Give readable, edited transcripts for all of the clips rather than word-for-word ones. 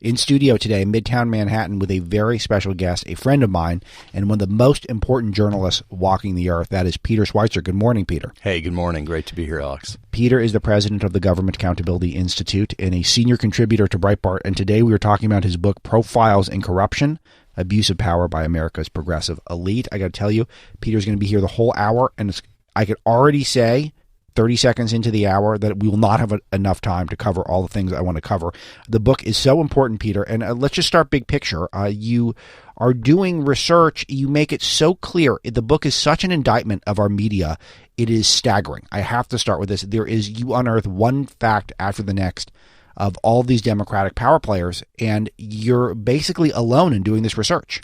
In studio today, Midtown Manhattan, with a very special guest, a friend of mine, and one of the most important journalists walking the earth. That is Peter Schweizer. Good morning, Peter. Hey, good morning. Great to be here, Alex. Peter is the president of the Government Accountability Institute and a senior contributor to Breitbart. And today we are talking about his book, Profiles in Corruption, Abuse of Power by America's Progressive Elite. I got to tell you, Peter's going to be here the whole hour, and I could already say 30 seconds into the hour that we will not have enough time to cover all the things I want to cover. The book is so important, Peter, and let's just start big picture. You are doing research. You make it so clear. The book is such an indictment of our media. It is staggering. I have to start with this. You unearth one fact after the next of all these Democratic power players, and you're basically alone in doing this research.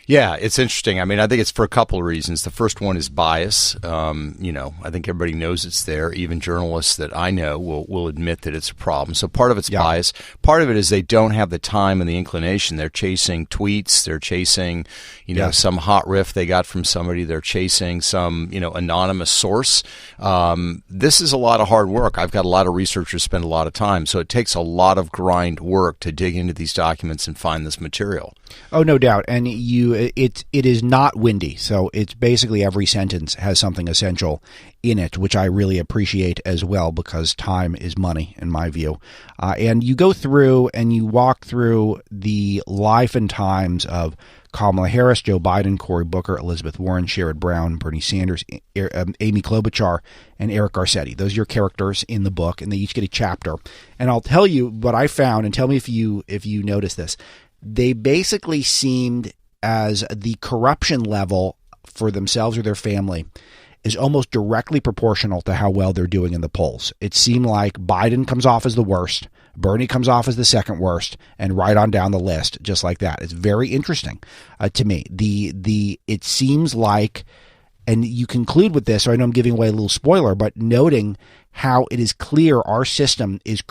Yeah, it's interesting. I mean, I think it's for a couple of reasons. The first one is bias. I think everybody knows it's there. Even journalists that I know will admit that it's a problem. So part of it's bias. Part of it is they don't have the time and the inclination. They're chasing tweets. They're chasing, some hot riff they got from somebody. They're chasing some, anonymous source. This is a lot of hard work. I've got a lot of researchers spend a lot of time. So it takes a lot of grind work to dig into these documents and find this material. Oh, no doubt. And it is not windy. So it's basically every sentence has something essential in it, which I really appreciate as well, because time is money, in my view. And you go through and you walk through the life and times of Kamala Harris, Joe Biden, Cory Booker, Elizabeth Warren, Sherrod Brown, Bernie Sanders, Amy Klobuchar, and Eric Garcetti. Those are your characters in the book, and they each get a chapter. And I'll tell you what I found, and tell me if you notice this. They basically seemed as the corruption level for themselves or their family is almost directly proportional to how well they're doing in the polls. It seemed like Biden comes off as the worst, Bernie comes off as the second worst, and right on down the list, just like that. It's very interesting to me. It seems like, and you conclude with this, so I know I'm giving away a little spoiler, but noting how it is clear our system is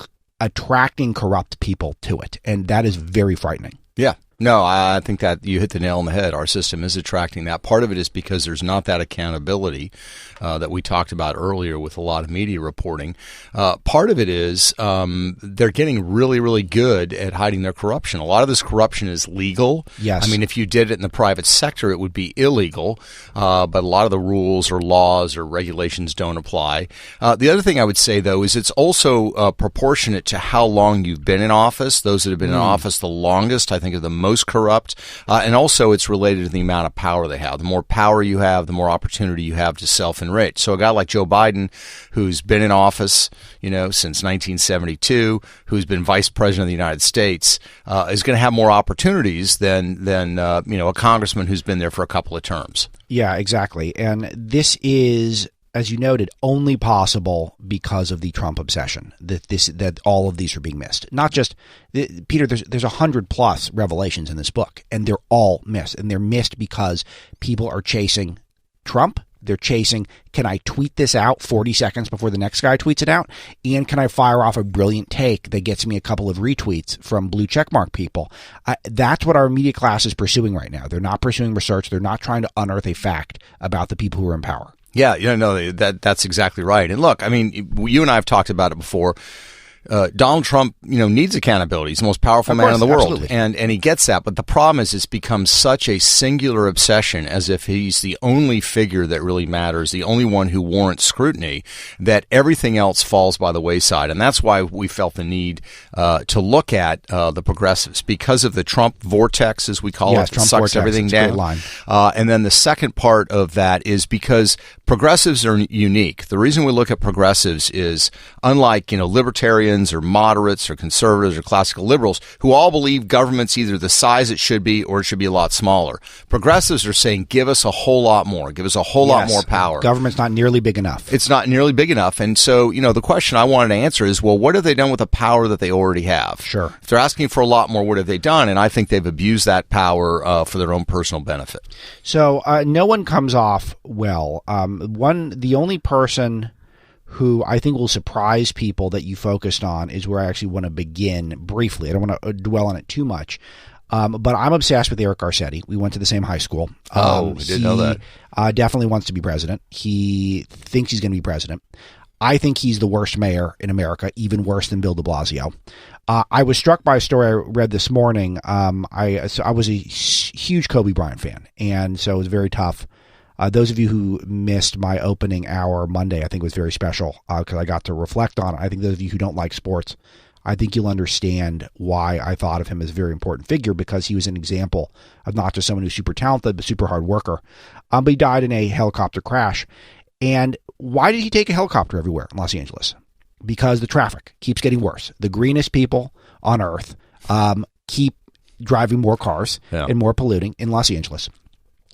attracting corrupt people to it, and that is very frightening. Yeah. No, I think that you hit the nail on the head. Our system is attracting that. Part of it is because there's not that accountability that we talked about earlier with a lot of media reporting. Part of it is they're getting really, really good at hiding their corruption. A lot of this corruption is legal. Yes. I mean, if you did it in the private sector, it would be illegal. But a lot of the rules or laws or regulations don't apply. The other thing I would say, though, is it's also proportionate to how long you've been in office. Those that have been in office the longest, I think, are the most corrupt, and also it's related to the amount of power they have. The more power you have, the more opportunity you have to self-enrich. So a guy like Joe Biden, who's been in office, since 1972, who's been vice president of the United States, is going to have more opportunities than a congressman who's been there for a couple of terms. Yeah, exactly. And this is, as you noted, only possible because of the Trump obsession, that all of these are being missed. Not just, Peter, there's 100+ revelations in this book, and they're all missed. And they're missed because people are chasing Trump. They're chasing, can I tweet this out 40 seconds before the next guy tweets it out? And can I fire off a brilliant take that gets me a couple of retweets from blue checkmark people? That's what our media class is pursuing right now. They're not pursuing research. They're not trying to unearth a fact about the people who are in power. Yeah, that's exactly right. And look, I mean, you and I have talked about it before. Donald Trump, needs accountability. He's the most powerful man in the world, and he gets that. But the problem is, it's become such a singular obsession, as if he's the only figure that really matters, the only one who warrants scrutiny, that everything else falls by the wayside. And that's why we felt the need to look at the progressives, because of the Trump vortex, as we call it, that sucks vortex, everything down. And then the second part of that is because progressives are unique. The reason we look at progressives is, unlike libertarians or moderates or conservatives or classical liberals who all believe government's either the size it should be or it should be a lot smaller. Progressives are saying, give us a whole lot more. Give us a whole lot more power. Government's not nearly big enough. It's not nearly big enough. And so, the question I wanted to answer is, well, what have they done with the power that they already have? Sure. If they're asking for a lot more, what have they done? And I think they've abused that power for their own personal benefit. So no one comes off well. The only person who I think will surprise people that you focused on is where I actually want to begin briefly. I don't want to dwell on it too much. But I'm obsessed with Eric Garcetti. We went to the same high school. I didn't know that. Definitely wants to be president. He thinks he's going to be president. I think he's the worst mayor in America, even worse than Bill de Blasio. I was struck by a story I read this morning. I was a huge Kobe Bryant fan, and so it was very tough. Those of you who missed my opening hour Monday, I think it was very special because I got to reflect on it. I think those of you who don't like sports, I think you'll understand why I thought of him as a very important figure, because he was an example of not just someone who's super talented, but super hard worker. But he died in a helicopter crash. And why did he take a helicopter everywhere in Los Angeles? Because the traffic keeps getting worse. The greenest people on earth keep driving more cars and more polluting in Los Angeles.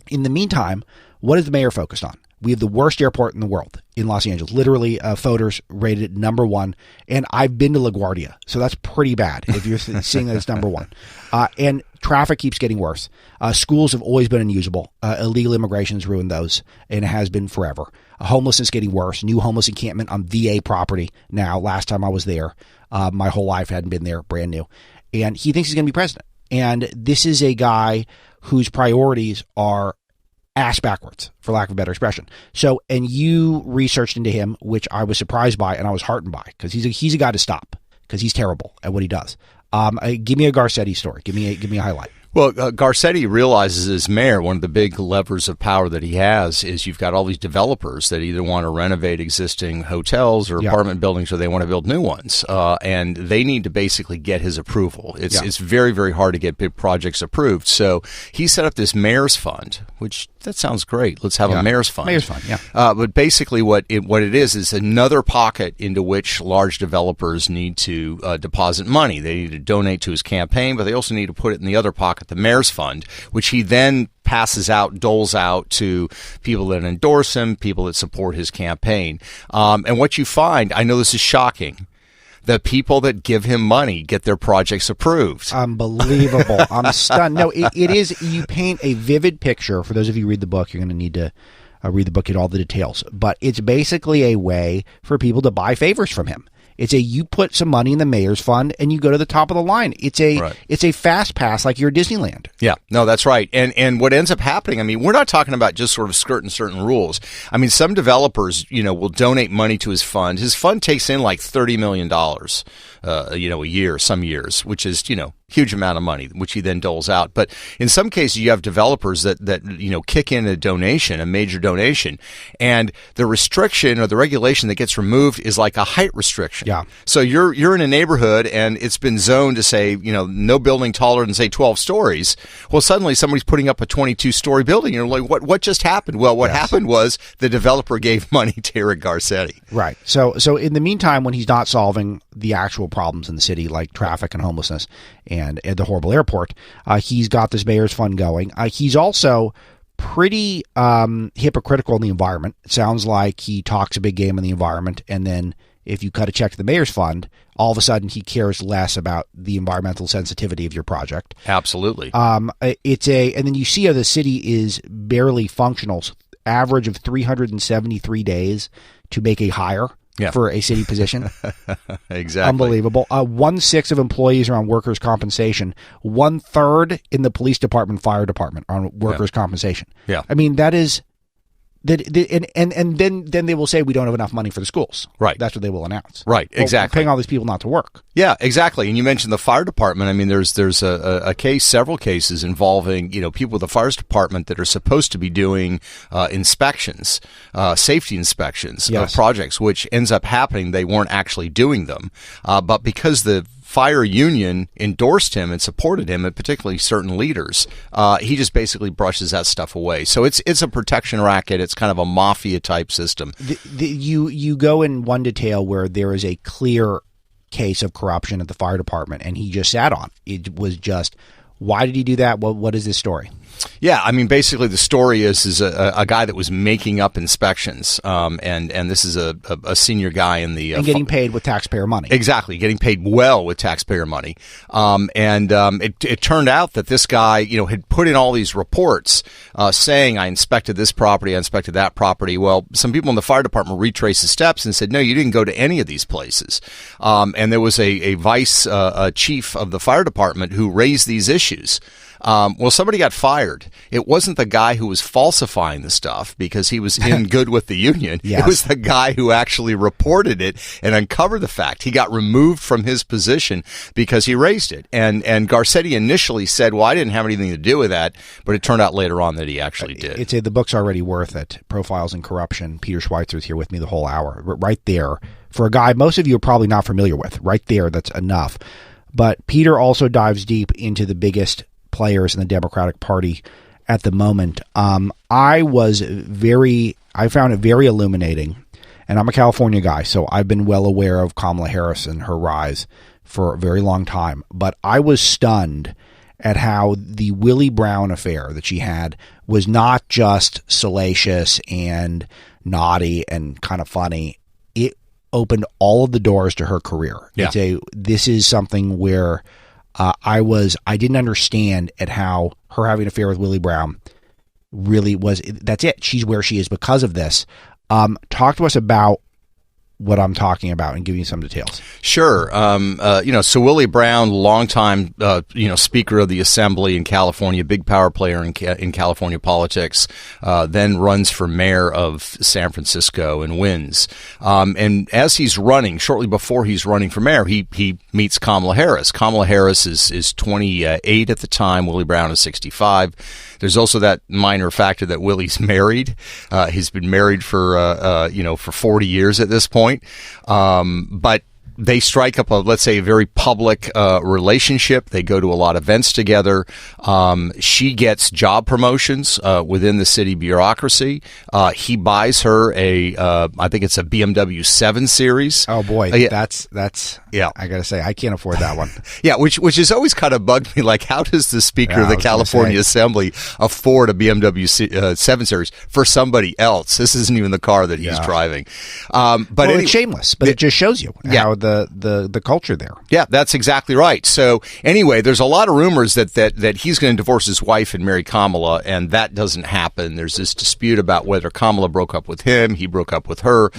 In the meantime, what is the mayor focused on? We have the worst airport in the world in Los Angeles. Literally, voters rated number one. And I've been to LaGuardia, so that's pretty bad if you're seeing that it's number one. And traffic keeps getting worse. Schools have always been unusable. Illegal immigration has ruined those, and it has been forever. Homelessness getting worse. New homeless encampment on VA property now. Last time I was there, my whole life hadn't been there, brand new. And he thinks he's going to be president. And this is a guy whose priorities are ass backwards, for lack of a better expression. So, and you researched into him, which I was surprised by and I was heartened by, because he's a guy to stop, because he's terrible at what he does. Give me a Garcetti story. Give me a highlight. Well, Garcetti realizes as mayor, one of the big levers of power that he has is you've got all these developers that either want to renovate existing hotels or apartment buildings, or they want to build new ones. And they need to basically get his approval. It's very, very hard to get big projects approved. So he set up this mayor's fund, which that sounds great. Let's have a mayor's fund. Mayor's fund, yeah. But basically what it is another pocket into which large developers need to deposit money. They need to donate to his campaign, but they also need to put it in the other pocket, the mayor's fund, which he then doles out to people that endorse him, people that support his campaign. And what you find, I know this is shocking, the people that give him money get their projects approved. Unbelievable. I'm stunned. No, it is, you paint a vivid picture. For those of you who read the book, you're going to need to read the book, get all the details. But it's basically a way for people to buy favors from him. It's you put some money in the mayor's fund and you go to the top of the line. It's a fast pass, like you're at Disneyland. Yeah, no, that's right. And what ends up happening, I mean, we're not talking about just sort of skirting certain rules. I mean, some developers, will donate money to his fund. His fund takes in like $30 million, a year, some years, which is, huge amount of money, which he then doles out. But in some cases, you have developers that kick in a major donation, and the restriction or the regulation that gets removed is like a height restriction. Yeah. So you're in a neighborhood and it's been zoned to say, no building taller than say 12 stories. Well, suddenly somebody's putting up a 22-story building. You're like, what just happened? Well, what happened was the developer gave money to Eric Garcetti. Right. So in the meantime, when he's not solving the actual problems in the city, like traffic and homelessness and the horrible airport, he's got this mayor's fund going. He's also pretty hypocritical in the environment. It sounds like he talks a big game in the environment, and then if you cut a check to the mayor's fund, all of a sudden he cares less about the environmental sensitivity of your project. Absolutely. And then you see how the city is barely functional. Average of 373 days to make a hire. For a city position. Exactly. Unbelievable. 1/6 of employees are on workers' compensation. 1/3 in the police department, fire department are on workers' compensation. Yeah. I mean, that is that, and then they will say we don't have enough money for the schools. Right. That's what they will announce. Right. Exactly. We're paying all these people not to work. Yeah, exactly. And you mentioned the fire department. I mean, there's a case, several cases involving, people with the fire department that are supposed to be doing inspections, safety inspections of projects, which ends up happening. They weren't actually doing them. But because the fire union endorsed him and supported him, and particularly certain leaders, he just basically brushes that stuff away. So it's a protection racket. It's kind of a mafia type system. You go in one detail where there is a clear case of corruption at the fire department, and he just sat on it. It was just, why did he do that? What is this story? Yeah, I mean, basically the story is a guy that was making up inspections, and this is a senior guy in the and getting paid with taxpayer money. Exactly, getting paid well with taxpayer money, it turned out that this guy, had put in all these reports saying, I inspected this property, I inspected that property. Well, some people in the fire department retraced the steps and said, no, you didn't go to any of these places. And there was a vice chief of the fire department who raised these issues. Well, somebody got fired. It wasn't the guy who was falsifying the stuff because he was in good with the union. Yes. It was the guy who actually reported it and uncovered the fact. He got removed from his position because he raised it. And Garcetti initially said, well, I didn't have anything to do with that, but it turned out later on that he actually did. The book's already worth it. Profiles in Corruption. Peter Schweizer is here with me the whole hour. Right there, for a guy most of you are probably not familiar with, right there, that's enough. But Peter also dives deep into the biggest players in the Democratic Party at the moment. I found it very illuminating, and I'm a California guy, so I've been well aware of Kamala Harris and her rise for a very long time. But I was stunned at how the Willie Brown affair that she had was not just salacious and naughty and kind of funny. It opened all of the doors to her career. Yeah. This is something where I didn't understand at how her having an affair with Willie Brown really was. That's it. She's where she is because of this. Talk to us about what I'm talking about and give you some details. Sure. So Willie Brown, longtime, Speaker of the Assembly in California, big power player in California politics, then runs for mayor of San Francisco and wins. And as he's running, shortly before he's running for mayor, he meets Kamala Harris. Kamala Harris is 28 at the time. Willie Brown is 65. There's also that minor factor that Willie's married. He's been married for 40 years at this point. But they strike up a very public relationship. They go to a lot of events together. She gets job promotions within the city bureaucracy. He buys her I think it's a BMW 7 Series. Oh boy, that's yeah. I gotta say, I can't afford that one. Yeah, which has always kind of bugged me. Like, how does the Speaker of the California Assembly afford a BMW 7 Series for somebody else? This isn't even the car that he's driving. It's shameless, but it just shows you how the culture there. Yeah, that's exactly right. So anyway, there's a lot of rumors that he's going to divorce his wife and marry Kamala, and that doesn't happen. There's this dispute about whether Kamala broke up with him, he broke up with her.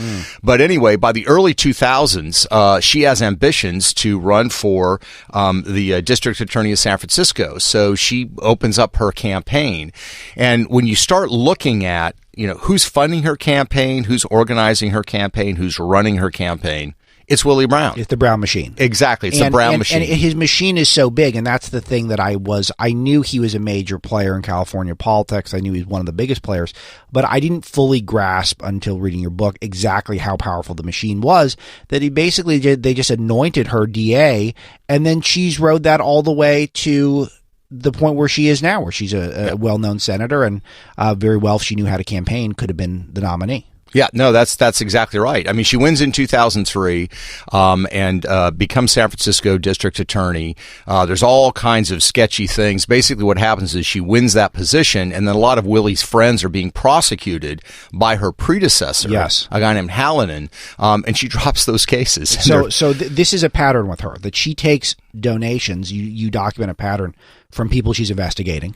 But anyway, by the early 2000s, she has ambitions to run for the district attorney of San Francisco. So she opens up her campaign. And when you start looking at, who's funding her campaign, who's organizing her campaign, who's running her campaign, it's Willie Brown. It's the Brown machine. Exactly. It's the Brown machine. And his machine is so big, and that's the thing that I knew he was a major player in California politics. I knew he was one of the biggest players, but I didn't fully grasp until reading your book exactly how powerful the machine was, that they just anointed her DA, and then she's rode that all the way to the point where she is now, where she's a well-known senator, and very well, if she knew how to campaign, could have been the nominee. Yeah, no, that's exactly right. I mean, she wins in 2003 and becomes San Francisco district attorney. There's all kinds of sketchy things. Basically, what happens is she wins that position, and then a lot of Willie's friends are being prosecuted by her predecessor, a guy named Hallinan, and she drops those cases. So this is a pattern with her, that she takes donations. You document a pattern from people she's investigating.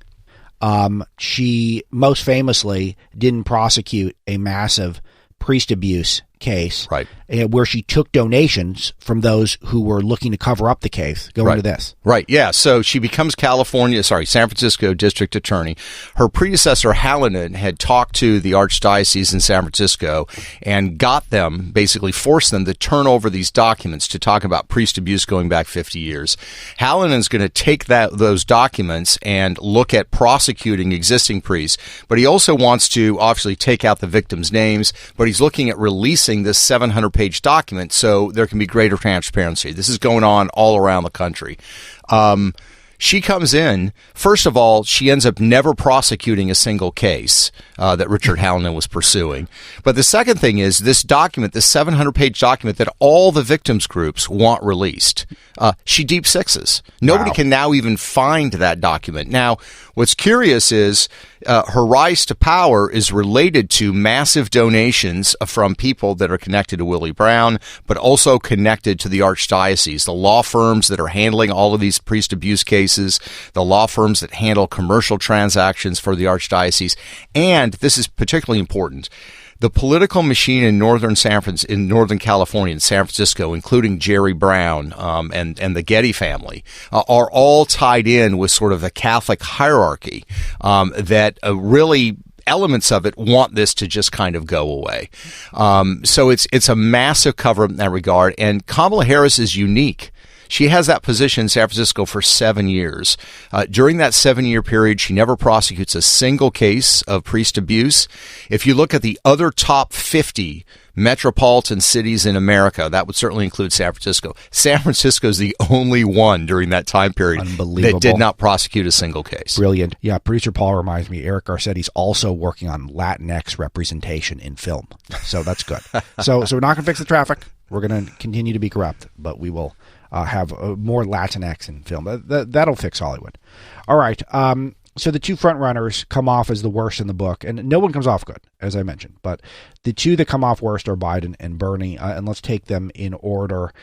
She most famously didn't prosecute a massive priest abuse case, right, where she took donations from those who were looking to cover up the case. Go into this. Right, yeah. So she becomes San Francisco district attorney. Her predecessor, Hallinan, had talked to the archdiocese in San Francisco and basically forced them to turn over these documents to talk about priest abuse going back 50 years. Hallinan's going to take those documents and look at prosecuting existing priests, but he also wants to obviously take out the victims' names, but he's looking at releasing this 700-page document so there can be greater transparency. This is going on all around the country. She comes in. First of all, she ends up never prosecuting a single case that Richard Hallinan was pursuing. But the second thing is this document, this 700-page document that all the victims groups want released, she deep sixes. Nobody can now even find that document. Now, what's curious is her rise to power is related to massive donations from people that are connected to Willie Brown, but also connected to the archdiocese, the law firms that are handling all of these priest abuse cases, the law firms that handle commercial transactions for the archdiocese, and this is particularly important, the political machine in Northern California, in San Francisco, including Jerry Brown and the Getty family, are all tied in with sort of the Catholic hierarchy that really elements of it want this to just kind of go away. So it's a massive cover-up in that regard, and Kamala Harris is unique. She has that position in San Francisco for 7 years. During that 7-year period, she never prosecutes a single case of priest abuse. If you look at the other top 50 metropolitan cities in America, that would certainly include San Francisco. San Francisco is the only one during that time period that did not prosecute a single case. Brilliant. Yeah, producer Paul reminds me, Eric Garcetti's also working on Latinx representation in film. So that's good. So we're not going to fix the traffic. We're going to continue to be corrupt, but we will have more Latinx in film. That'll fix Hollywood. All right. So the two front runners come off as the worst in the book, and no one comes off good, as I mentioned. But the two that come off worst are Biden and Bernie, and let's take them in order.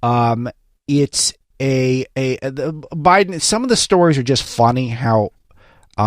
It's Biden. Some of the stories are just funny. How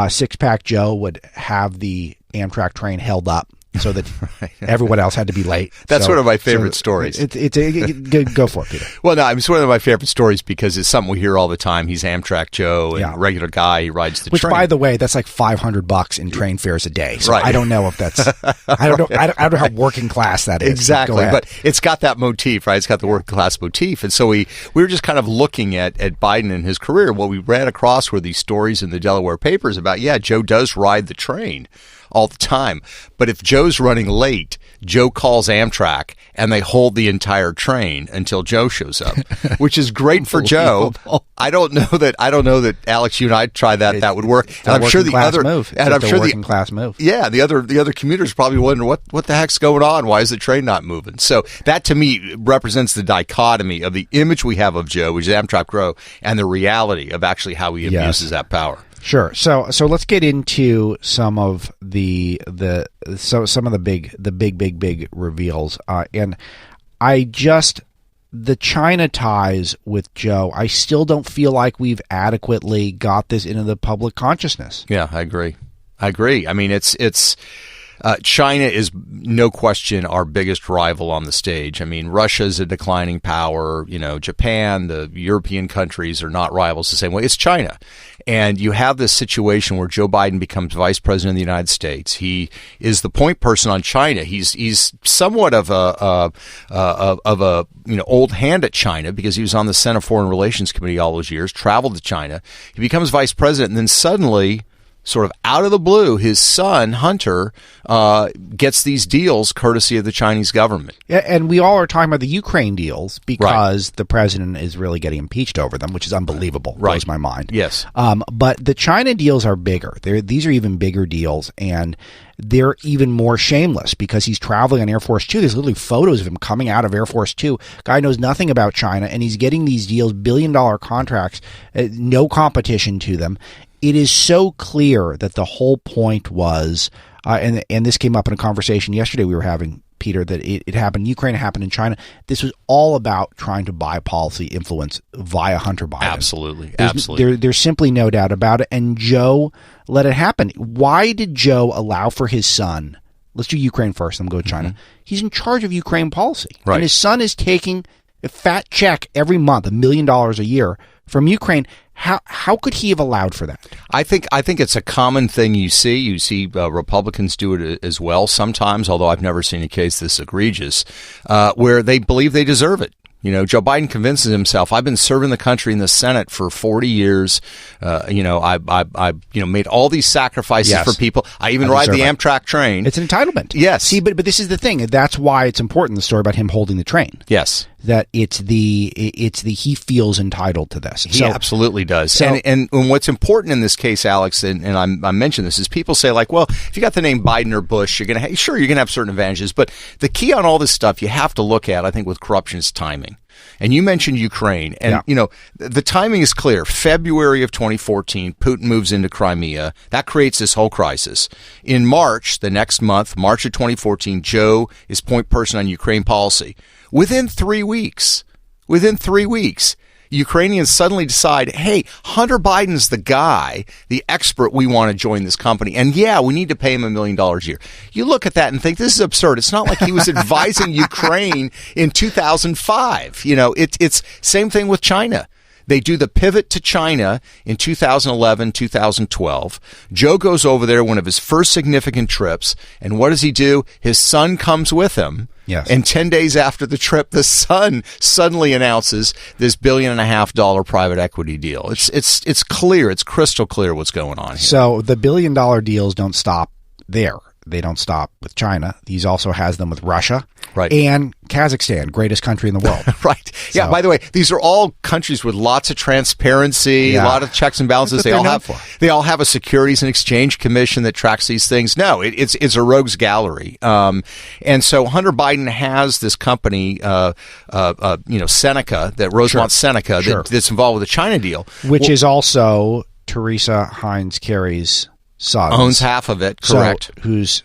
Six Pack Joe would have the Amtrak train held up so that everyone else had to be late. That's one of my favorite stories. Go for it, Peter. Well, no, it's one of my favorite stories because it's something we hear all the time. He's Amtrak Joe, and a regular guy. He rides the train. Which, by the way, that's like $500 in train fares a day. So I don't know if that's. I don't know how working class that is. Exactly, but it's got that motif, right? It's got the working class motif, and so we were just kind of looking at Biden and his career. What we ran across were these stories in the Delaware papers about Joe does ride the train all the time. But if Joe's running late, Joe calls Amtrak and they hold the entire train until Joe shows up, which is great for Joe. I don't know that Alex, you and I tried that would work. And I'm sure the other move. And I'm sure working class move. Yeah, the other commuters probably wonder what the heck's going on? Why is the train not moving? So that to me represents the dichotomy of the image we have of Joe, which is Amtrak Joe, and the reality of reveals how he abuses that power. Sure. So let's get into some of the big reveals. And the China ties with Joe, I still don't feel like we've adequately got this into the public consciousness. Yeah, I agree. I mean, it's China is no question our biggest rival on the stage. I mean, Russia's a declining power. Japan, the European countries are not rivals the same way. It's China. And you have this situation where Joe Biden becomes vice president of the United States. He is the point person on China. He's somewhat of a old hand at China because he was on the Senate Foreign Relations Committee all those years, traveled to China. He becomes vice president, and then suddenly, sort of out of the blue, his son, Hunter, gets these deals courtesy of the Chinese government. Yeah, and we all are talking about the Ukraine deals because the president is really getting impeached over them, which is unbelievable. Blows my mind. Yes. But the China deals are bigger. These are even bigger deals, and they're even more shameless because he's traveling on Air Force Two. There's literally photos of him coming out of Air Force Two. Guy knows nothing about China, and he's getting these deals, billion-dollar contracts, no competition to them. It is so clear that the whole point was, and this came up in a conversation yesterday we were having, Peter, that it happened, Ukraine happened in China. This was all about trying to buy policy influence via Hunter Biden. Absolutely. There's simply no doubt about it. And Joe let it happen. Why did Joe allow for his son? Let's do Ukraine first, then go to China. Mm-hmm. He's in charge of Ukraine policy. Right. And his son is taking a fat check every month, $1 million a year from Ukraine. How could he have allowed for that? I think it's a common thing you see. You see Republicans do it as well sometimes, although I've never seen a case this egregious, where they believe they deserve it. Joe Biden convinces himself, I've been serving the country in the Senate for 40 years. I made all these sacrifices for people. I even ride the Amtrak train. It's an entitlement. Yes. See, but this is the thing. That's why it's important, the story about him holding the train. Yes. That it's the he feels entitled to this. He absolutely does. And what's important in this case, Alex, and I mentioned this, is people say like, well, if you got the name Biden or Bush, you're going to have certain advantages. But the key on all this stuff you have to look at, I think, with corruption is timing. And you mentioned Ukraine, and the timing is clear. February of 2014, Putin moves into Crimea. That creates this whole crisis. In March, the next month, March of 2014, Joe is point person on Ukraine policy. Within 3 weeks, Ukrainians suddenly decide, hey, Hunter Biden's the guy, the expert, we want to join this company. And yeah, we need to pay him $1 million a year. You look at that and think, this is absurd. It's not like he was advising Ukraine in 2005. It's same thing with China. They do the pivot to China in 2011, 2012. Joe goes over there, one of his first significant trips, and what does he do? His son comes with him. Yes. And 10 days after the trip, the son suddenly announces this $1.5 billion private equity deal. It's clear, it's crystal clear what's going on here. So the $1 billion deals don't stop there. They don't stop with China. He's also has them with Russia, right, and Kazakhstan, greatest country in the world. Right. So, yeah, by the way, these are all countries with lots of transparency, a lot of checks and balances. They all have a Securities and Exchange Commission that tracks these things. No, it's a rogues gallery. And so Hunter Biden has this company, Seneca, that Rosemont Seneca, that's involved with the China deal, which is also Teresa Heinz Kerry's son. Owns half of it, correct. So, whose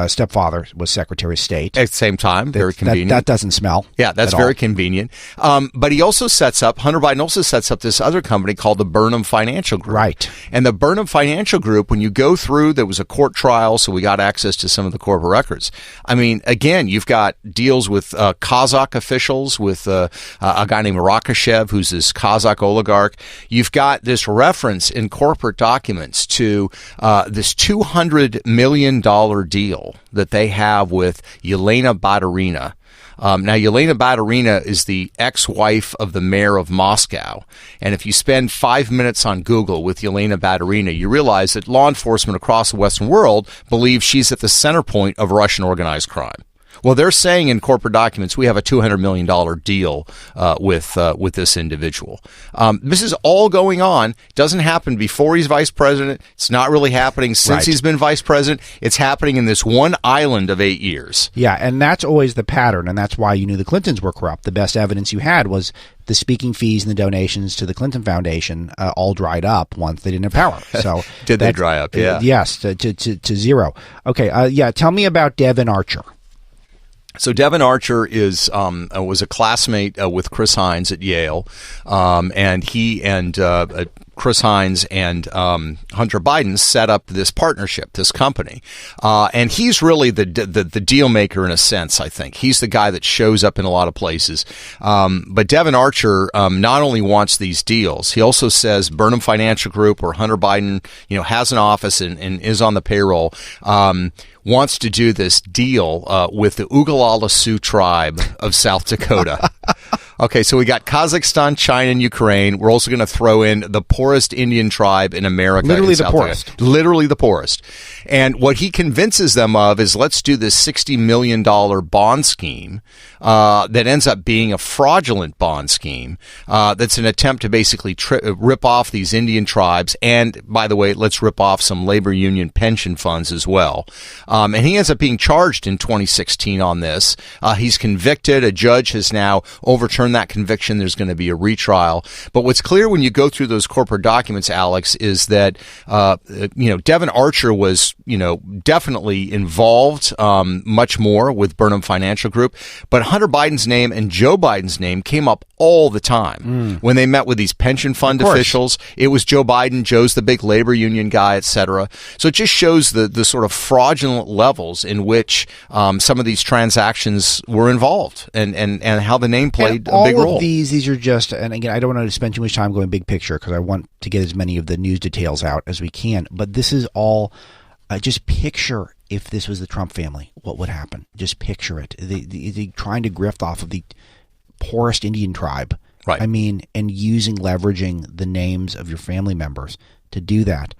stepfather was Secretary of State. At the same time, very convenient. That doesn't smell. Yeah, that's very convenient. But he also Hunter Biden also sets up this other company called the Burnham Financial Group. Right. And the Burnham Financial Group, when you go through, there was a court trial, so we got access to some of the corporate records. I mean, again, you've got deals with Kazakh officials, with a guy named Rakashev, who's this Kazakh oligarch. You've got this reference in corporate documents to this $200 million deal that they have with Yelena Baturina. Now, Yelena Baturina is the ex-wife of the mayor of Moscow. And if you spend 5 minutes on Google with Yelena Baturina, you realize that law enforcement across the Western world believes she's at the center point of Russian organized crime. Well, they're saying in corporate documents, we have a $200 million deal with this individual. This is all going on. It doesn't happen before he's vice president. It's not really happening since he's been vice president. It's happening in this one island of 8 years. Yeah, and that's always the pattern, and that's why you knew the Clintons were corrupt. The best evidence you had was the speaking fees and the donations to the Clinton Foundation all dried up once they didn't have power. So Did they dry up? Yeah. Yes, to zero. Okay, tell me about Devin Archer. So Devin Archer was a classmate with Chris Hines at Yale, and he and Chris Hines and Hunter Biden set up this partnership, this company, and he's really the deal maker in a sense. I think he's the guy that shows up in a lot of places. But Devin Archer not only wants these deals, he also says Burnham Financial Group, where Hunter Biden has an office and is on the payroll, wants to do this deal with the Oglala Sioux tribe of South Dakota. Okay, so we got Kazakhstan, China, and Ukraine. We're also going to throw in the poorest Indian tribe in America. Literally the poorest. Literally the poorest. And what he convinces them of is, let's do this $60 million bond scheme that ends up being a fraudulent bond scheme that's an attempt to basically rip off these Indian tribes. And, by the way, let's rip off some labor union pension funds as well. And he ends up being charged in 2016 on this. He's convicted. A judge has now overturned that conviction. There's going to be a retrial. But what's clear when you go through those corporate documents, Alex, is that Devin Archer was definitely involved much more with Burnham Financial Group. But Hunter Biden's name and Joe Biden's name came up all the time when they met with these pension fund officials. It was Joe Biden. Joe's the big labor union guy, etc. So it just shows the sort of fraudulent levels in which some of these transactions were involved, and how the name played a big role. All of these are just, and again, I don't want to spend too much time going big picture because I want to get as many of the news details out as we can. But this is all, just picture if this was the Trump family, what would happen? Just picture it. They trying to grift off of the poorest Indian tribe. Right. I mean, and leveraging the names of your family members to do that.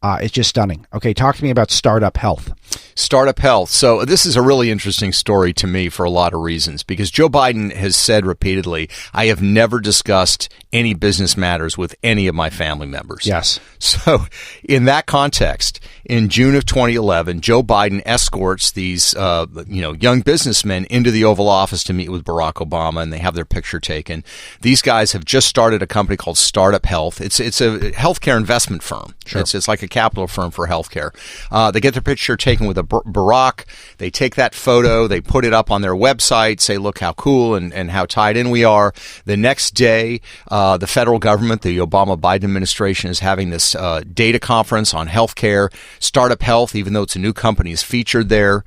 It's just stunning. Okay, talk to me about Startup Health. Startup Health. So this is a really interesting story to me for a lot of reasons, because Joe Biden has said repeatedly, I have never discussed any business matters with any of my family members. Yes. So in that context, in June of 2011, Joe Biden escorts these young businessmen into the Oval Office to meet with Barack Obama, and they have their picture taken. These guys have just started a company called Startup Health. It's a healthcare investment firm. Sure. It's like a capital firm for healthcare. They get their picture taken with a Barack. They take that photo, they put it up on their website, say, look how cool and how tied in we are. The next day, the federal government, the Obama-Biden administration, is having this data conference on healthcare. Startup Health, even though it's a new company, is featured there.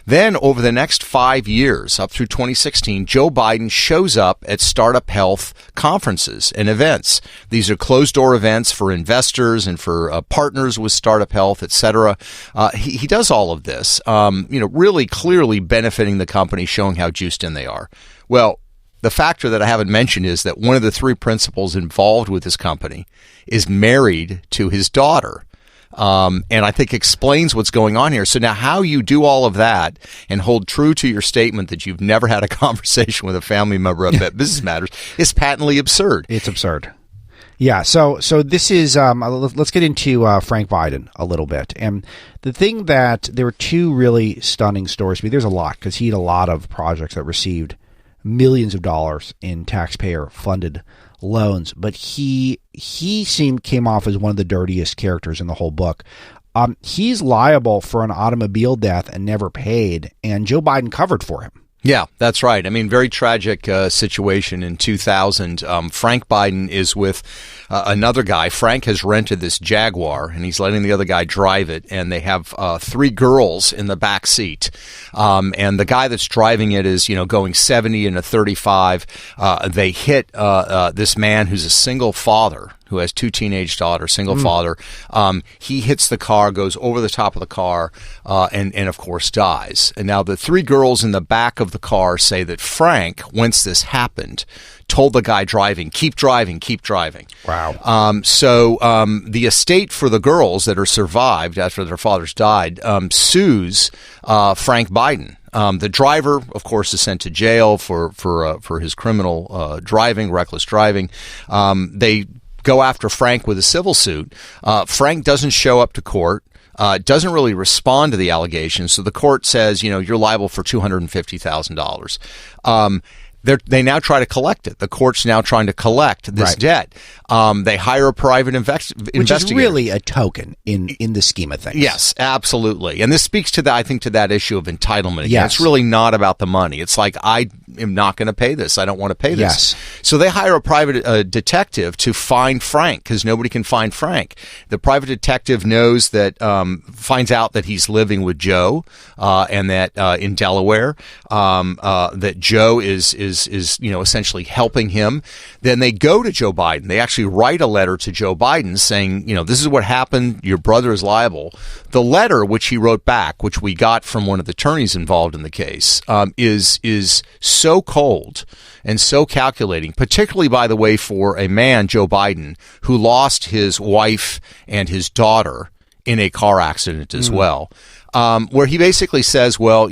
Then, over the next 5 years, up through 2016, Joe Biden shows up at Startup Health conferences and events. These are closed-door events for investors and for partners with Startup Health, et cetera. He does all of this, really clearly benefiting the company, showing how juiced in they are. Well, the factor that I haven't mentioned is that one of the three principals involved with this company is married to his daughter. And I think explains what's going on here. So now how you do all of that and hold true to your statement that you've never had a conversation with a family member about business matters is patently absurd. It's absurd. Yeah, so this is, let's get into Frank Biden a little bit. And the thing that there were two really stunning stories. I mean, there's a lot because he had a lot of projects that received millions of dollars in taxpayer-funded loans, but he came off as one of the dirtiest characters in the whole book. He's liable for an automobile death and never paid, and Joe Biden covered for him. Yeah, that's right. I mean, very tragic situation in 2000. Frank Biden is with another guy. Frank has rented this Jaguar, and he's letting the other guy drive it, and they have three girls in the back seat. And the guy that's driving it is, going 70 in a 35. They hit this man who's a single father, who has two teenage daughters, single father. He hits the car, goes over the top of the car, and of course dies. And now the three girls in the back of the car say that Frank, once this happened, told the guy driving, keep driving, keep driving. Wow. So the estate for the girls that are survived after their fathers died sues Frank Biden. The driver, of course, is sent to jail for his criminal driving, reckless driving. They go after Frank with a civil suit. Frank doesn't show up to court, doesn't really respond to the allegations. So the court says, you're liable for $250,000. They now try to collect it. The court's now trying to collect this debt. They hire a private investigator. Which is really a token in the scheme of things. Yes, absolutely. And this speaks to that, I think, to that issue of entitlement. Yes. It's really not about the money. It's like, I am not going to pay this. I don't want to pay this. Yes. So they hire a private detective to find Frank because nobody can find Frank. The private detective knows that, finds out that he's living with Joe and that in Delaware, that Joe is essentially helping him. Then they go to Joe Biden. They actually write a letter to Joe Biden saying, this is what happened. Your brother is liable. The letter, which he wrote back, which we got from one of the attorneys involved in the case, is so cold and so calculating, particularly, by the way, for a man, Joe Biden, who lost his wife and his daughter in a car accident as well. Where he basically says, well,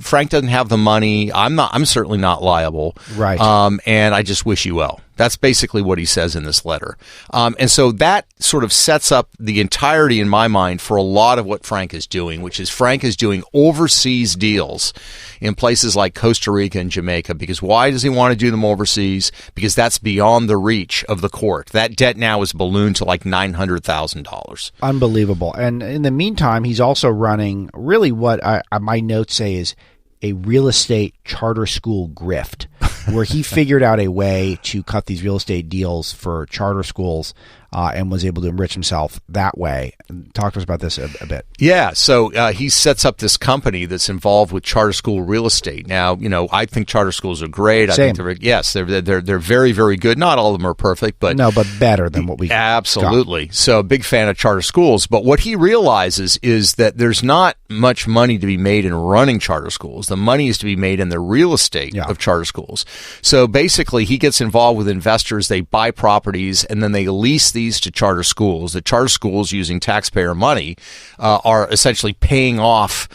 Frank doesn't have the money. I'm certainly not liable. Right. And I just wish you well. That's basically what he says in this letter. And so that sort of sets up the entirety, in my mind, for a lot of what Frank is doing, which is Frank is doing overseas deals in places like Costa Rica and Jamaica. Because why does he want to do them overseas? Because that's beyond the reach of the court. That debt now is ballooned to like $900,000. Unbelievable. And in the meantime, he's also running really what my notes say is a real estate charter school grift, where he figured out a way to cut these real estate deals for charter schools and was able to enrich himself that way. Talk to us about this a bit. Yeah, so he sets up this company that's involved with charter school real estate. Now, I think charter schools are great. Same. I think they're very, very good. Not all of them are perfect, but better than what we absolutely. got. So, big fan of charter schools. But what he realizes is that there's not much money to be made in running charter schools. The money is to be made in the real estate of charter schools. So basically, he gets involved with investors. They buy properties and then they lease these to charter schools. The charter schools, using taxpayer money, are essentially paying off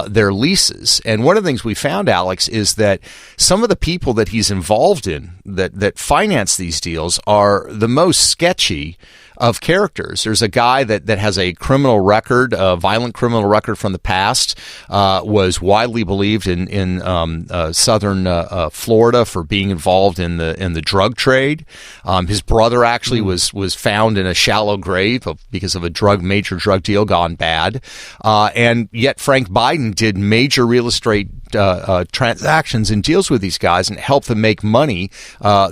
their leases. And one of the things we found, Alex, is that some of the people that he's involved in that finance these deals are the most sketchy of characters. There's a guy that has a criminal record, a violent criminal record from the past, was widely believed in southern Florida for being involved in the drug trade. His brother actually was found in a shallow grave because of a major drug deal gone bad. And yet Frank Biden did major real estate transactions and deals with these guys and helped them make money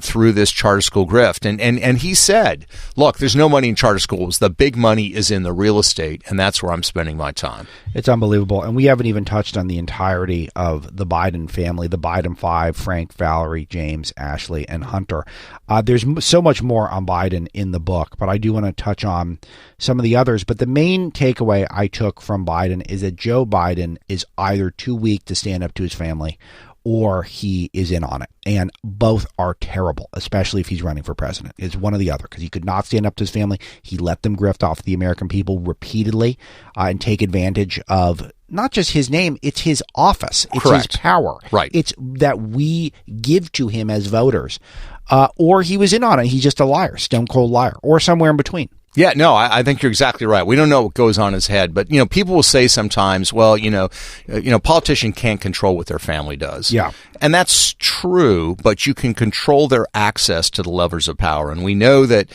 through this charter school grift. And he said, look, there's no money in charter schools. The big money is in the real estate, and that's where I'm spending my time. It's unbelievable. And we haven't even touched on the entirety of the Biden family, the Biden five: Frank, Valerie, James, Ashley, and Hunter. There's so much more on Biden in the book, but I do want to touch on some of the others. But the main takeaway I took from Biden is that Joe Biden is either too weak to stand up to his family, or he is in on it. And both are terrible, especially if he's running for president. It's one or the other, because he could not stand up to his family. He let them grift off the American people repeatedly and take advantage of not just his name, it's his office. It's Correct. His power. Right. It's that we give to him as voters. Or he was in on it. He's just a liar, stone cold liar, or somewhere in between. Yeah, no, I think you're exactly right. We don't know what goes on in his head, but people will say sometimes, well, politician can't control what their family does. Yeah. And that's true, but you can control their access to the levers of power. And we know that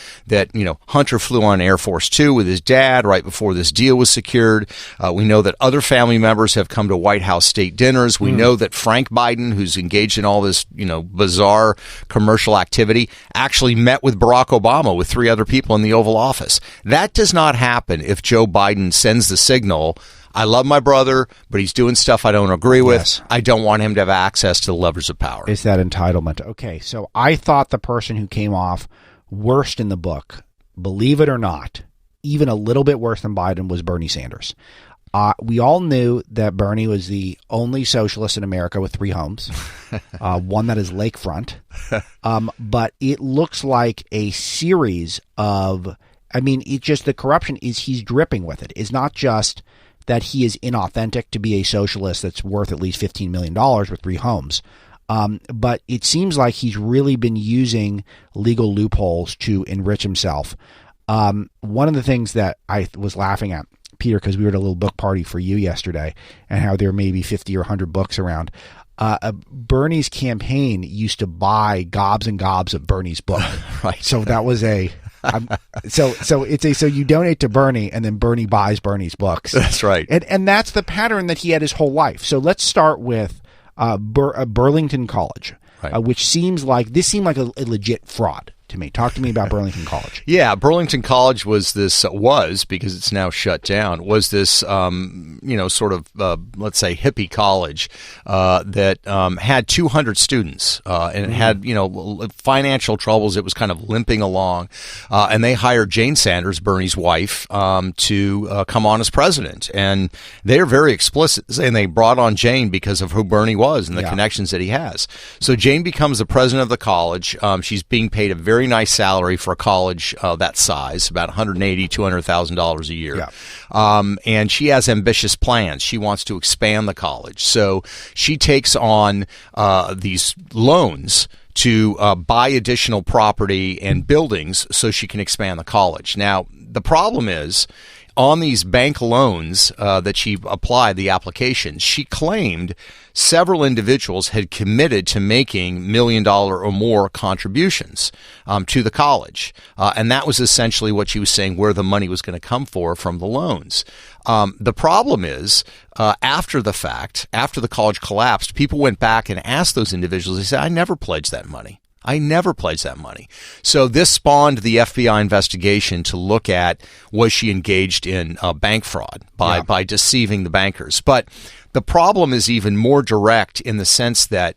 Hunter flew on Air Force Two with his dad right before this deal was secured. We know that other family members have come to White House state dinners. We know that Frank Biden, who's engaged in all this, bizarre commercial activity, actually met with Barack Obama with 3 other people in the Oval Office. That does not happen if Joe Biden sends the signal, I love my brother, but he's doing stuff I don't agree with. Yes. I don't want him to have access to the levers of power. It's that entitlement. Okay, so I thought the person who came off worst in the book, believe it or not, even a little bit worse than Biden, was Bernie Sanders. We all knew that Bernie was the only socialist in America with 3 homes, one that is lakefront. But it looks like a series of, the corruption he's dripping with it. It's not just that he is inauthentic to be a socialist that's worth at least $15 million with 3 homes. But it seems like he's really been using legal loopholes to enrich himself. One of the things that I was laughing at, Peter, because we were at a little book party for you yesterday, and how there may be 50 or 100 books around. Bernie's campaign used to buy gobs and gobs of Bernie's book. Right. So that was so you donate to Bernie, and then Bernie buys Bernie's books. That's right. And that's the pattern that he had his whole life. So let's start with Burlington College, right. Which seemed like a legit fraud to me. Talk to me about Burlington College. Yeah, Burlington College was because it's now shut down, was this, sort of, let's say, hippie college that had 200 students and it had, financial troubles. It was kind of limping along. And they hired Jane Sanders, Bernie's wife, to come on as president. And they're very explicit saying they brought on Jane because of who Bernie was and the connections that he has. So Jane becomes the president of the college. She's being paid a very nice salary for a college that size, about $180,000, $200,000 a year. Yeah. And she has ambitious plans. She wants to expand the college. So she takes on these loans to buy additional property and buildings so she can expand the college. Now, the problem is, on these bank loans that she applied, the applications, she claimed several individuals had committed to making $1 million or more contributions to the college. And that was essentially what she was saying, where the money was going to come from the loans. The problem is, after the fact, after the college collapsed, people went back and asked those individuals, they said, I never pledged that money. I never pledged that money. So this spawned the FBI investigation to look at, was she engaged in bank fraud by deceiving the bankers? But the problem is even more direct in the sense that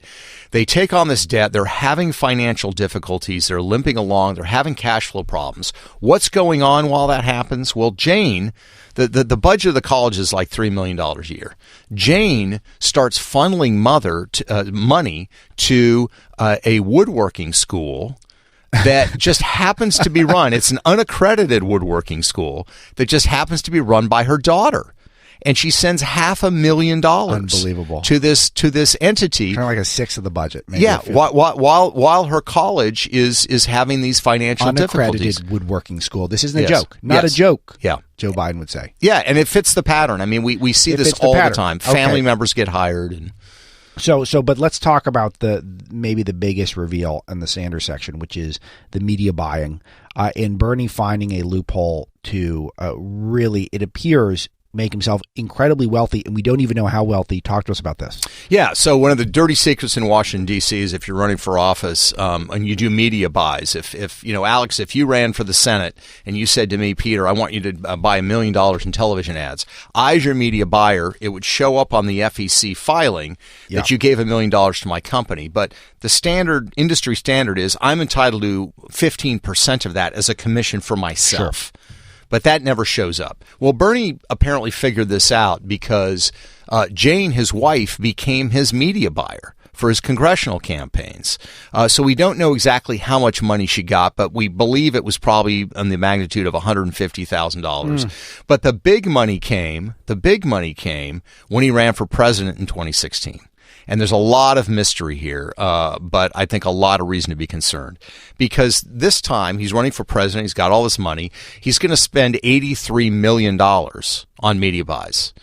they take on this debt. They're having financial difficulties. They're limping along. They're having cash flow problems. What's going on while that happens? Well, Jane, the budget of the college is like $3 million a year. Jane starts funneling money to a woodworking school that just happens to be run. It's an unaccredited woodworking school that just happens to be run by her daughter. and she sends $500,000 unbelievable to this entity, kind of like a sixth of the budget. Maybe yeah, while her college is having these financial difficulties. Unaccredited woodworking school. This isn't a joke. Not a joke. Yeah. Joe Biden would say. Yeah, and it fits the pattern. I mean, we see this all the time. Family members get hired, and but let's talk about maybe the biggest reveal in the Sanders section, which is the media buying, and Bernie finding a loophole to really, it appears, make himself incredibly wealthy, and we don't even know how wealthy. Talk to us about this. Yeah, so one of the dirty secrets in Washington, D.C. is if you're running for office and you do media buys. If Alex, if you ran for the Senate and you said to me, Peter, I want you to buy $1 million in television ads, I, as your media buyer, it would show up on the FEC filing that you gave $1 million to my company. But the industry standard is I'm entitled to 15% of that as a commission for myself. Sure. But that never shows up. Well, Bernie apparently figured this out because Jane, his wife, became his media buyer for his congressional campaigns. So we don't know exactly how much money she got, but we believe it was probably in the magnitude of $150,000. But the big money came when he ran for president in 2016. And there's a lot of mystery here, but I think a lot of reason to be concerned. Because this time, he's running for president, he's got all this money, he's going to spend $83 million on media buys.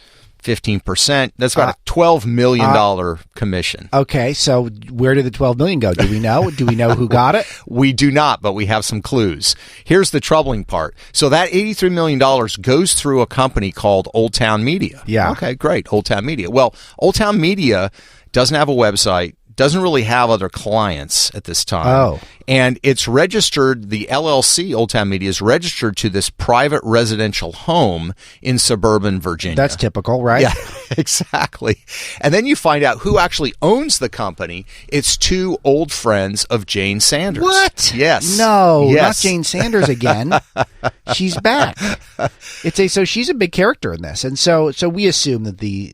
15%, that's about a $12 million commission. Okay, so where did the $12 million go? Do we know? Do we know who got it? We do not, but we have some clues. Here's the troubling part. So that $83 million goes through a company called Old Town Media. Yeah. Okay, great, Old Town Media. Well, Old Town Media doesn't have a website, doesn't really have other clients at this time. Oh. And it's registered, the LLC, Old Town Media, is registered to this private residential home in suburban Virginia. That's typical, right? Yeah, exactly. And then you find out who actually owns the company. It's two old friends of Jane Sanders. What? Yes. No, yes. Not Jane Sanders again. She's back. So she's a big character in this. And so we assume that the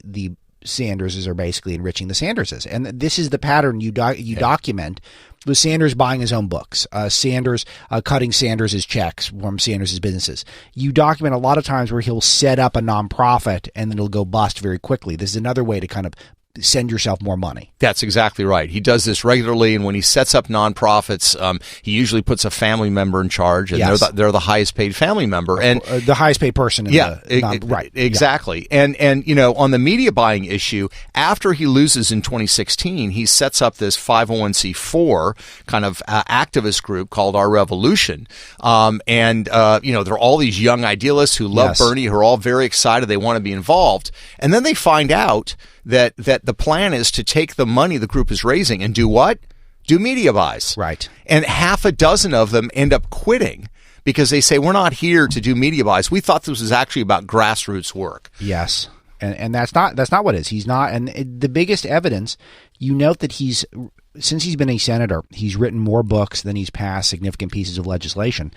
Sanderses are basically enriching the Sanderses. And this is the pattern you document with Sanders buying his own books, Sanders cutting Sanders' checks from Sanders' businesses. You document a lot of times where he'll set up a nonprofit and then it'll go bust very quickly. This is another way to kind of send yourself more money. That's exactly right. He does this regularly, and when he sets up nonprofits, he usually puts a family member in charge, and they're the highest paid family member, and the highest paid person. Right, exactly. Yeah. And on the media buying issue, after he loses in 2016, he sets up this 501c4 kind of activist group called Our Revolution, there are all these young idealists who love Bernie, who are all very excited, they want to be involved, and then they find out that the plan is to take the money the group is raising and do what? Do media buys. Right. And half a dozen of them end up quitting because they say, we're not here to do media buys. We thought this was actually about grassroots work. Yes. And that's not what it is. He's not. And the biggest evidence, you note that since he's been a senator, he's written more books than he's passed significant pieces of legislation.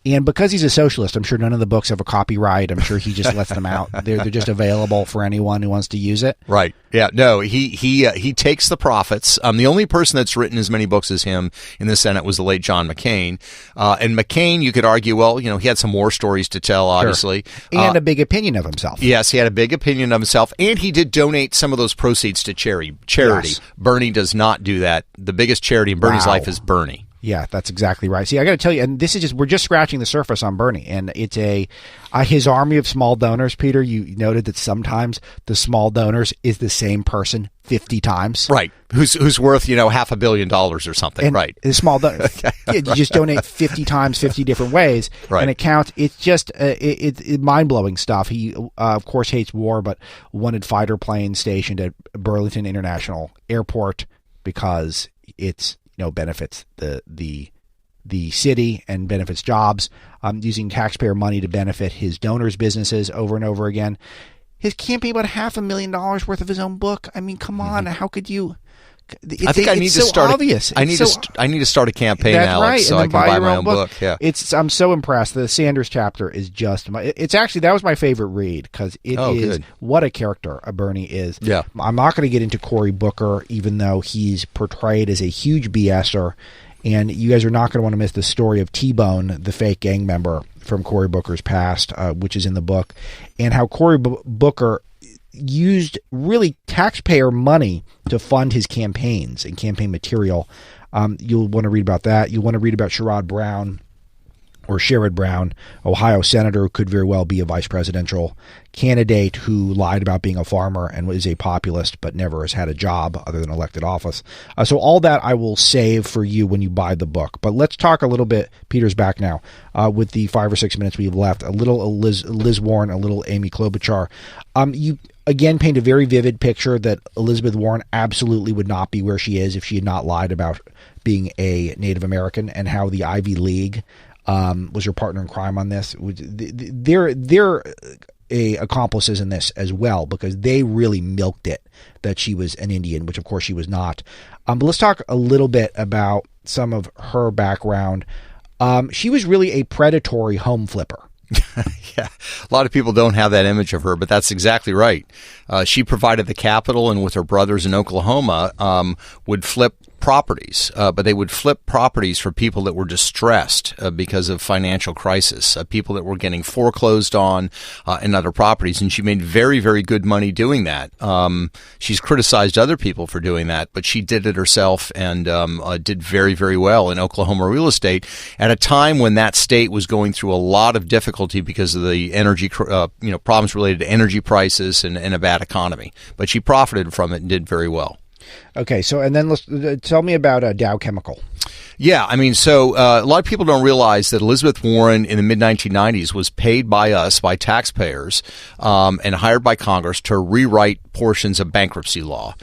And because he's a socialist, I'm sure none of the books have a copyright. I'm sure he just lets them out. They're just available for anyone who wants to use it. Right. Yeah. No, he takes the profits. The only person that's written as many books as him in the Senate was the late John McCain. And McCain, you could argue, well, he had some war stories to tell, obviously. Sure. And a big opinion of himself. Yes, he had a big opinion of himself. And he did donate some of those proceeds to charity. Yes. Bernie does not do that. The biggest charity in Bernie's life is Bernie. Yeah, that's exactly right. See, I got to tell you, and this is we're just scratching the surface on Bernie, and it's his army of small donors. Peter, you noted that sometimes the small donors is the same person 50 times. Right. Who's worth, $500 million or something. And right. The small donors. You just donate 50 times, 50 different ways. Right. And it counts. It's just it's mind-blowing stuff. He, of course, hates war, but wanted fighter planes stationed at Burlington International Airport because it's benefits the city and benefits jobs, using taxpayer money to benefit his donors' businesses over and over again. His campaign bought $500,000 worth of his own book. I mean, come on, how could you? I think I need to start. Obvious. I need to start a campaign, that's Alex, right. so I can buy my own book. Yeah, I'm so impressed. The Sanders chapter is just. It's actually that was my favorite read because it is what a character Bernie is. Yeah, I'm not going to get into Cory Booker, even though he's portrayed as a huge BSer, and you guys are not going to want to miss the story of T-Bone, the fake gang member from Cory Booker's past, which is in the book, and how Cory Booker used really taxpayer money to fund his campaigns and campaign material. You'll want to read about that. You'll want to read about Sherrod Brown, Ohio senator, who could very well be a vice presidential candidate, who lied about being a farmer and was a populist but never has had a job other than elected office. So all that I will save for you when you buy the book. But let's talk a little bit. Peter's back now with the 5 or 6 minutes we have left. A little Liz Warren, a little Amy Klobuchar. You again paint a very vivid picture that Elizabeth Warren absolutely would not be where she is if she had not lied about being a Native American, and how the Ivy League was her partner in crime on this. They're accomplices in this as well, because they really milked it that she was an Indian, which of course she was not. But let's talk a little bit about some of her background. She was really a predatory home flipper. Yeah, a lot of people don't have that image of her, but that's exactly right. She provided the capital, and with her brothers in Oklahoma, would flip properties, but they would flip properties for people that were distressed because of financial crisis, people that were getting foreclosed on and other properties. And she made very, very good money doing that. She's criticized other people for doing that, but she did it herself and did very, very well in Oklahoma real estate at a time when that state was going through a lot of difficulty because of the energy, problems related to energy prices and a bad economy. But she profited from it and did very well. Okay, so and then let's tell me about Dow Chemical. Yeah, I mean, so a lot of people don't realize that Elizabeth Warren in the mid-1990s was paid by us, by taxpayers, and hired by Congress to rewrite portions of bankruptcy law,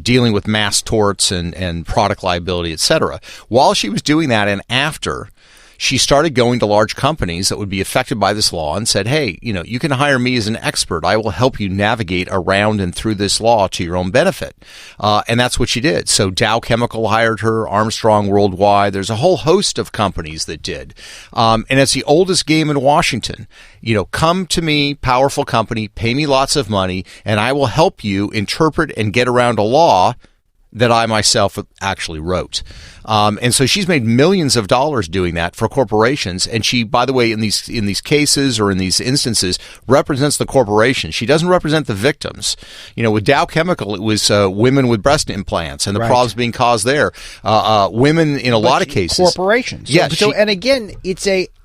dealing with mass torts and product liability, et cetera. While she was doing that, and after, she started going to large companies that would be affected by this law and said, hey, you can hire me as an expert. I will help you navigate around and through this law to your own benefit. And that's what she did. So Dow Chemical hired her, Armstrong Worldwide. There's a whole host of companies that did. And it's the oldest game in Washington. Come to me, powerful company, pay me lots of money, and I will help you interpret and get around a law that I myself actually wrote. And so she's made millions of dollars doing that for corporations. And she, by the way, in these cases or in these instances, represents the corporation. She doesn't represent the victims. With Dow Chemical, it was women with breast implants and the problems being caused there. Women in a lot of cases. Corporations. So, yeah. And again,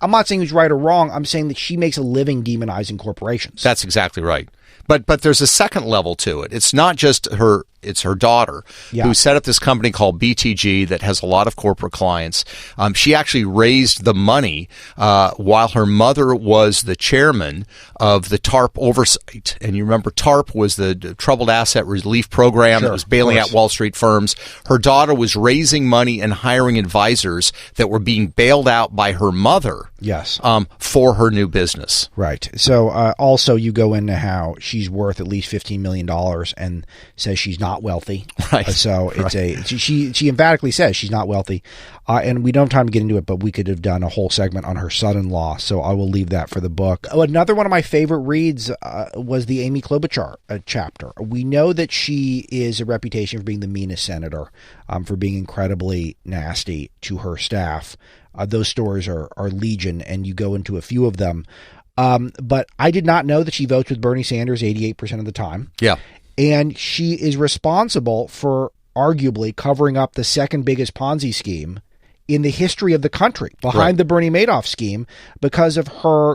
I'm not saying who's right or wrong. I'm saying that she makes a living demonizing corporations. That's exactly right. But there's a second level to it. It's not just her. It's her daughter who set up this company called BTG that has a lot of corporate clients. She actually raised the money while her mother was the chairman of the TARP oversight. And you remember TARP was the Troubled Asset Relief Program that was bailing out Wall Street firms. Her daughter was raising money and hiring advisors that were being bailed out by her mother for her new business. Right. So also you go into how she's worth at least $15 million and says she's not wealthy. Right. So it's she emphatically says she's not wealthy. And we don't have time to get into it, but we could have done a whole segment on her son-in-law. So I will leave that for the book. Another one of my favorite reads was the Amy Klobuchar chapter. We know that she is a reputation for being the meanest senator, for being incredibly nasty to her staff. Those stories are legion, and you go into a few of them. But I did not know that she votes with Bernie Sanders 88% of the time. Yeah. And she is responsible for arguably covering up the second biggest Ponzi scheme in the history of the country, behind the Bernie Madoff scheme, because of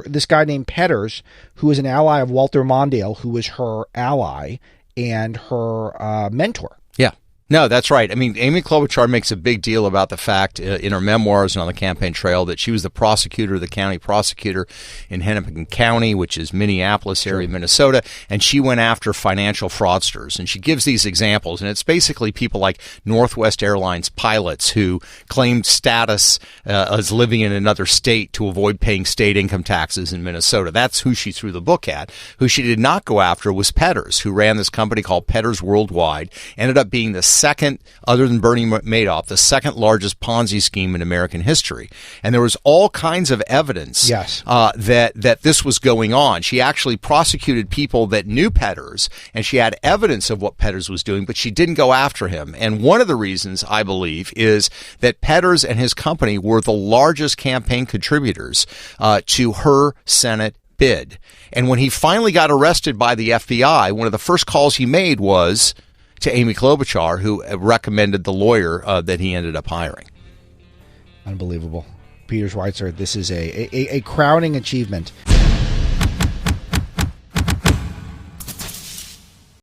this guy named Petters, who is an ally of Walter Mondale, who was her ally and her mentor. Yeah. No, that's right. I mean, Amy Klobuchar makes a big deal about the fact in her memoirs and on the campaign trail that she was the prosecutor, the county prosecutor in Hennepin County, which is Minneapolis area, Minnesota, and she went after financial fraudsters. And she gives these examples, and it's basically people like Northwest Airlines pilots who claimed status as living in another state to avoid paying state income taxes in Minnesota. That's who she threw the book at. Who she did not go after was Petters, who ran this company called Petters Worldwide, ended up being the second, other than Bernie Madoff, the second largest Ponzi scheme in American history. And there was all kinds of evidence that this was going on. She actually prosecuted people that knew Petters, and she had evidence of what Petters was doing, but she didn't go after him. And one of the reasons, I believe, is that Petters and his company were the largest campaign contributors to her Senate bid. And when he finally got arrested by the FBI, one of the first calls he made was to Amy Klobuchar, who recommended the lawyer that he ended up hiring. Unbelievable. Peter Schweizer, this is a crowning achievement.